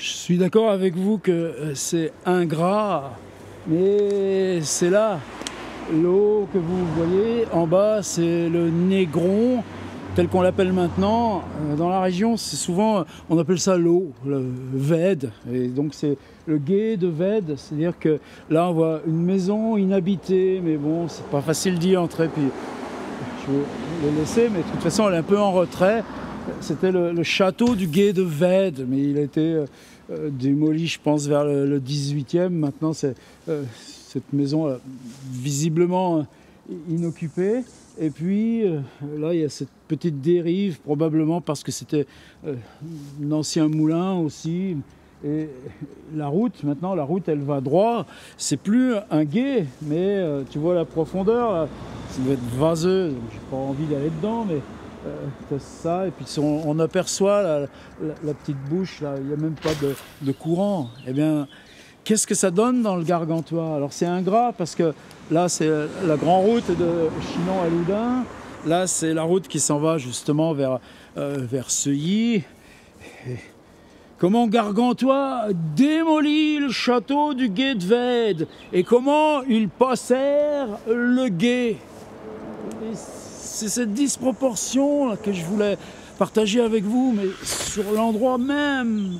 Je suis d'accord avec vous que c'est ingrat, mais c'est là. L'eau que vous voyez en bas, c'est le Négron, tel qu'on l'appelle maintenant. Dans la région, c'est souvent, on appelle ça l'eau, le Vède. Et donc c'est le gué de Vède, c'est-à-dire que là on voit une maison inhabitée, mais bon, c'est pas facile d'y entrer. Puis je vais le laisser, mais de toute façon elle est un peu en retrait. C'était le château du gué de Vède, mais il a été démoli, je pense, vers le 18e. Maintenant, c'est cette maison visiblement inoccupée. Et puis là, il y a cette petite dérive, probablement parce que c'était un ancien moulin aussi. Et la route, maintenant, la route, elle va droit. C'est plus un gué, mais tu vois la profondeur, là, ça doit être vaseux. J'ai pas envie d'aller dedans, mais c'est ça. Et puis on aperçoit la petite bouche, là, il n'y a même pas de courant. Eh bien, qu'est-ce que ça donne dans le Gargantua? Alors c'est ingrat parce que là, c'est la grande route de Chinon à Loudun. Là, c'est la route qui s'en va justement vers Seuilly. Et comment Gargantua démolit le château du gué de Vède et comment il possère le gué. Et c'est cette disproportion là, que je voulais partager avec vous, mais sur l'endroit même.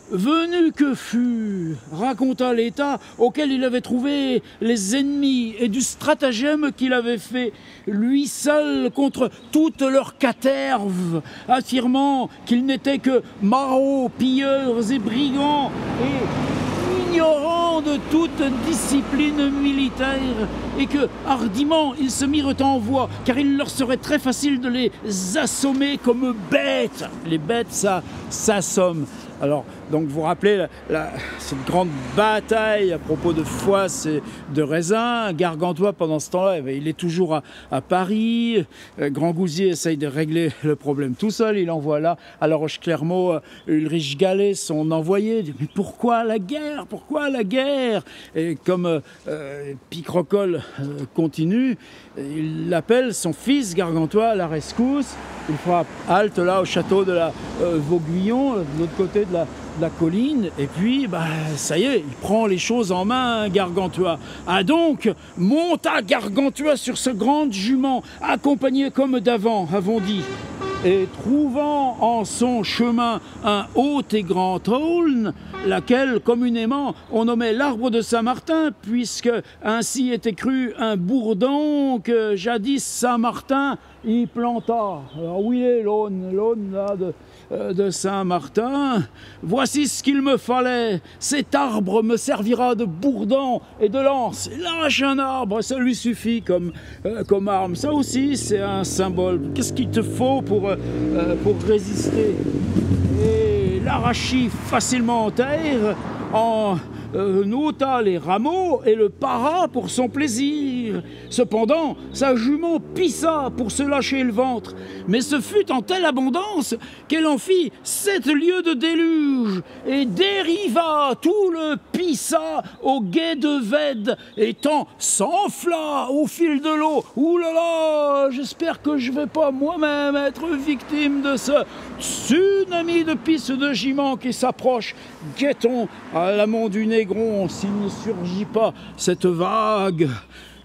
Venu que fut, raconta l'état auquel il avait trouvé les ennemis et du stratagème qu'il avait fait, lui seul contre toute leur caterve, affirmant qu'ils n'étaient que marauds, pilleurs et brigands, et ignorants de toute discipline militaire, et que hardiment ils se mirent en voie, car il leur serait très facile de les assommer comme bêtes. Les bêtes, ça s'assomme. Alors, donc vous vous rappelez cette grande bataille à propos de foisse et de raisin. Gargantua, pendant ce temps-là, il est toujours à Paris. Grand Gousier essaye de régler le problème tout seul. Il envoie là, à La Roche-Clermault, Ulrich Gallet, son envoyé. Il dit, mais pourquoi la guerre? Pourquoi la guerre? Et comme Picrocole continue, il appelle son fils Gargantua à la rescousse. Il fera halte là au château de la Vauguyon, de l'autre côté de la colline, et puis ça y est, il prend les choses en main, Gargantua. Ah donc, monta Gargantua sur ce grand jument, accompagné comme d'avant, avons dit, et trouvant en son chemin un haut et grand aulne, laquelle communément on nommait l'arbre de Saint-Martin, puisque ainsi était cru un bourdon que jadis Saint-Martin y planta. Alors où il est l'aulne là de Saint-Martin? Voici ce qu'il me fallait. Cet arbre me servira de bourdon et de lance. Lâche un arbre, ça lui suffit comme arme. Ça aussi, c'est un symbole. Qu'est-ce qu'il te faut pour résister? Et l'arrachit facilement en terre, en ôta les rameaux et le para pour son plaisir. Cependant, sa jument pissa pour se lâcher le ventre, mais ce fut en telle abondance qu'elle en fit 7 lieues de déluge et dériva tout le pissa au gué de Vède, étant s'enfla au fil de l'eau. Ouh là là, j'espère que je vais pas moi-même être victime de ce tsunami de pisse de giment qui s'approche. Guettons à l'amont du Négron s'il ne surgit pas cette vague.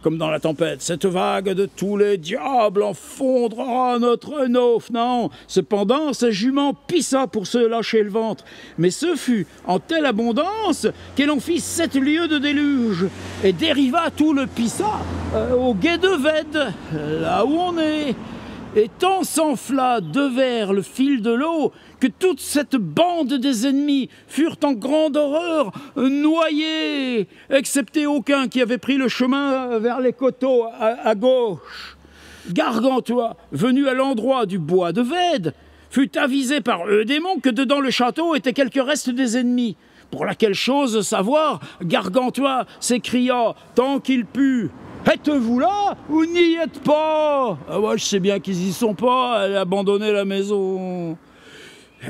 Comme dans la tempête, cette vague de tous les diables en fondra notre nauf. Non, cependant, sa jument pissa pour se lâcher le ventre. Mais ce fut en telle abondance qu'elle en fit 7 lieues de déluge et dériva tout le pissa au gué de Vède, là où on est. Et tant s'enfla devers le fil de l'eau que toute cette bande des ennemis furent en grande horreur noyés, excepté aucun qui avait pris le chemin vers les coteaux à gauche. Gargantua, venu à l'endroit du bois de Vède, fut avisé par Eudémon que dedans le château étaient quelques restes des ennemis. Pour laquelle chose savoir, Gargantua s'écria tant qu'il put: êtes-vous là ou n'y êtes pas? Ah, moi, je sais bien qu'ils y sont pas, elle a abandonné la maison.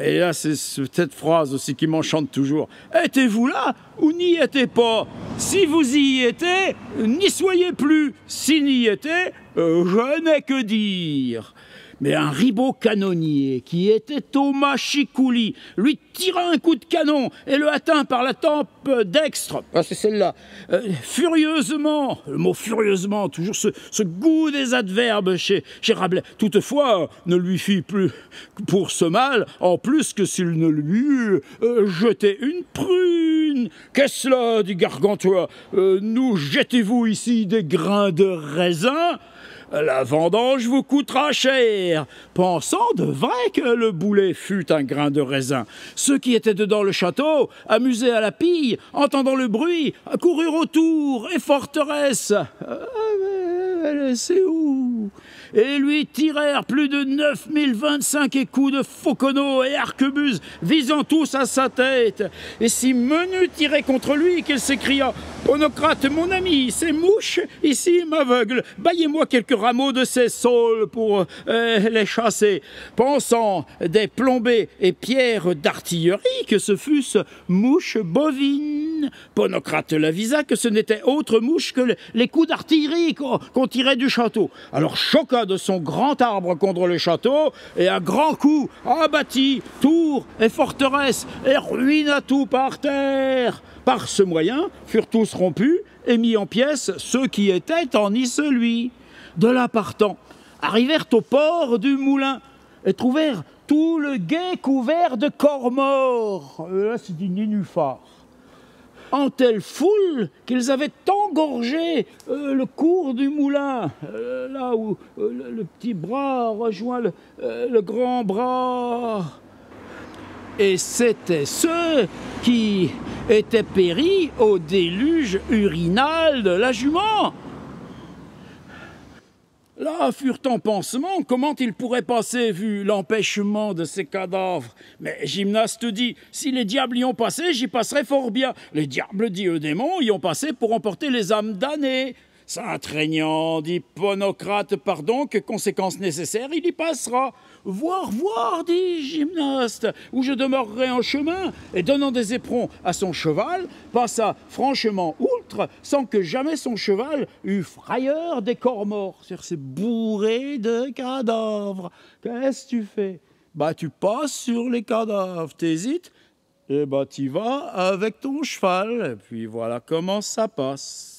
Et là, c'est cette phrase aussi qui m'enchante toujours. Êtes-vous là ou n'y étiez pas? Si vous y étiez, n'y soyez plus. S'il n'y était, je n'ai que dire. Mais un ribot canonnier, qui était Thomas Chicouli, lui tira un coup de canon et le atteint par la tempe dextre. Ah, c'est celle-là. Furieusement, le mot furieusement, toujours ce goût des adverbes chez Rabelais. Toutefois, ne lui fit plus pour ce mal, en plus que s'il ne lui eût jeté une prune. Qu'est-ce cela, dit Gargantua, nous jetez-vous ici des grains de raisin? La vendange vous coûtera cher, pensant de vrai que le boulet fut un grain de raisin. Ceux qui étaient dedans le château, amusés à la pille, entendant le bruit, coururent autour et forteresse. C'est où? Et lui tirèrent plus de 9025 écous de fauconneaux et arquebuses, visant tous à sa tête. Et si Menu tirait contre lui, qu'il s'écria « Ponocrate, mon ami, ces mouches ici m'aveuglent, baillez-moi quelques rameaux de ces saules pour les chasser. » Pensant des plombées et pierres d'artillerie que ce fussent mouches bovines. Ponocrate l'avisa que ce n'était autre mouche que les coups d'artillerie qu'on tirait du château. Alors choqua de son grand arbre contre le château et à grands coups abattit tours et forteresses et ruina tout par terre. Par ce moyen furent tous rompus et mis en pièces ceux qui étaient en Iseluy. De là partant, arrivèrent au port du moulin et trouvèrent tout le gué couvert de corps morts. Là, c'est du nénuphar. En telle foule qu'ils avaient engorgé le cours du moulin, là où le petit bras rejoint le grand bras. Et c'étaient ceux qui étaient péris au déluge urinal de la jument. Là furent en pansement comment ils pourraient passer vu l'empêchement de ces cadavres. Mais Gymnaste dit, si les diables y ont passé, j'y passerai fort bien. Les diables, dit Eudémon, y ont passé pour emporter les âmes damnées. Saint-Aignan, dit Ponocrate, pardon, que conséquence nécessaire, il y passera. Voir, dit Gymnaste, où je demeurerai en chemin, et donnant des éperons à son cheval, passa franchement outre, sans que jamais son cheval eût frayeur des corps morts. C'est bourré de cadavres. Qu'est-ce que tu fais? Bah, tu passes sur les cadavres, t'hésites, et bah, t'y vas avec ton cheval, et puis voilà comment ça passe.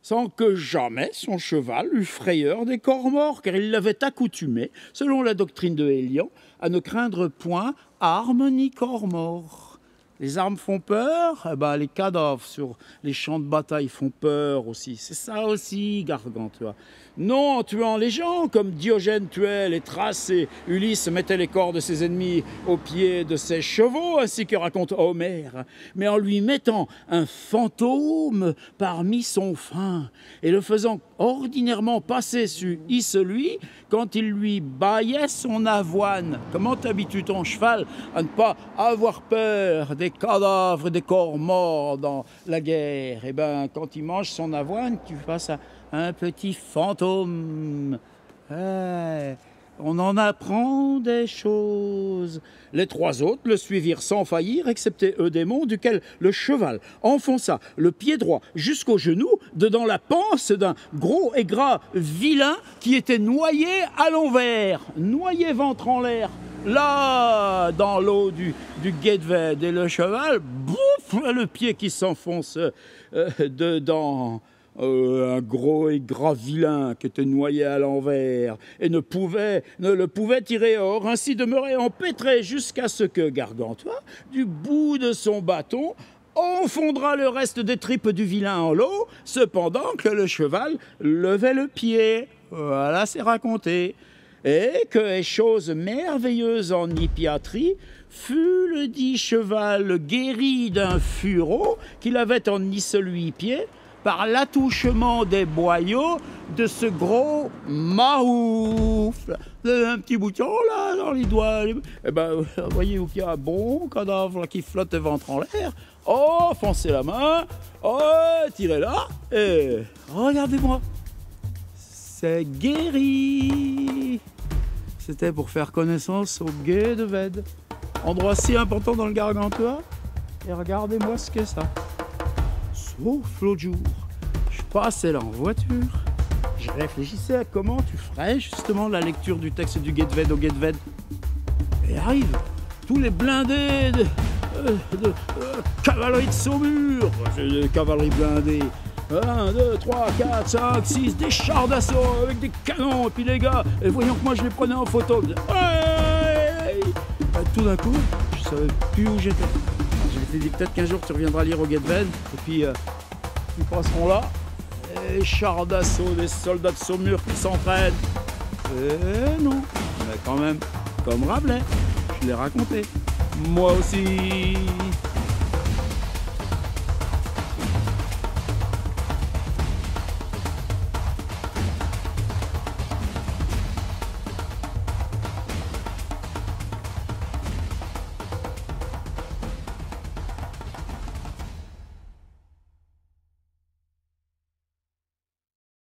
Sans que jamais son cheval eût frayeur des corps morts, car il l'avait accoutumé, selon la doctrine de Hélion, à ne craindre point armes ni corps morts. Les armes font peur, eh ben, les cadavres sur les champs de bataille font peur aussi. C'est ça aussi, Gargantua. Non en tuant les gens, comme Diogène tuait les Thraces et Ulysse mettait les corps de ses ennemis au pied de ses chevaux, ainsi que raconte Homère, mais en lui mettant un fantôme parmi son frein et le faisant ordinairement passer sur Iseluy quand il lui bâillait son avoine. Comment t'habitues ton cheval à ne pas avoir peur des cadavres, des corps morts dans la guerre? Eh bien, quand il mange son avoine, tu passes à un petit fantôme. On en apprend des choses. Les trois autres le suivirent sans faillir, excepté Eudémon, duquel le cheval enfonça le pied droit jusqu'au genou, dedans la panse d'un gros et gras vilain qui était noyé à l'envers, noyé ventre en l'air, là, dans l'eau du gué de Vède. Et le cheval, bouf, le pied qui s'enfonce dedans. Un gros et gras vilain qui était noyé à l'envers et ne le pouvait tirer hors, ainsi demeurait empêtré jusqu'à ce que Gargantua, du bout de son bâton, enfondra le reste des tripes du vilain en l'eau, cependant que le cheval levait le pied. Voilà, c'est raconté. Et que, chose merveilleuse en hippiatrie, fut le dit cheval guéri d'un fureau qu'il avait en Iseluy-pied, par l'attouchement des boyaux de ce gros maroufle. Vous avez un petit bouton là dans les doigts. Eh ben, voyez où il y a un bon cadavre là, qui flotte le ventre en l'air. Oh, foncez la main. Oh, tirez là. Et regardez-moi. C'est guéri. C'était pour faire connaissance au gué de Vède. Endroit si important dans le Gargantua. Et regardez-moi ce qu'est ça. Sauf l'autre jour, je passais là en voiture, je réfléchissais à comment tu ferais justement la lecture du texte du Guet-Ved au Guet-Ved. Et arrive tous les blindés de cavalerie de Saumur, de cavalerie blindée. 1, 2, 3, 4, 5, 6, des chars d'assaut avec des canons, et puis les gars, et voyons que moi je les prenais en photo. Ouais, tout d'un coup, je savais plus où j'étais. Je m'étais dit peut-être qu'un jour tu reviendras lire au Guet-Ved, et puis ils passeront là, et chars d'assaut, des soldats de Saumur qui s'entraînent. Et non, mais quand même, comme Rabelais, je l'ai raconté. Moi aussi.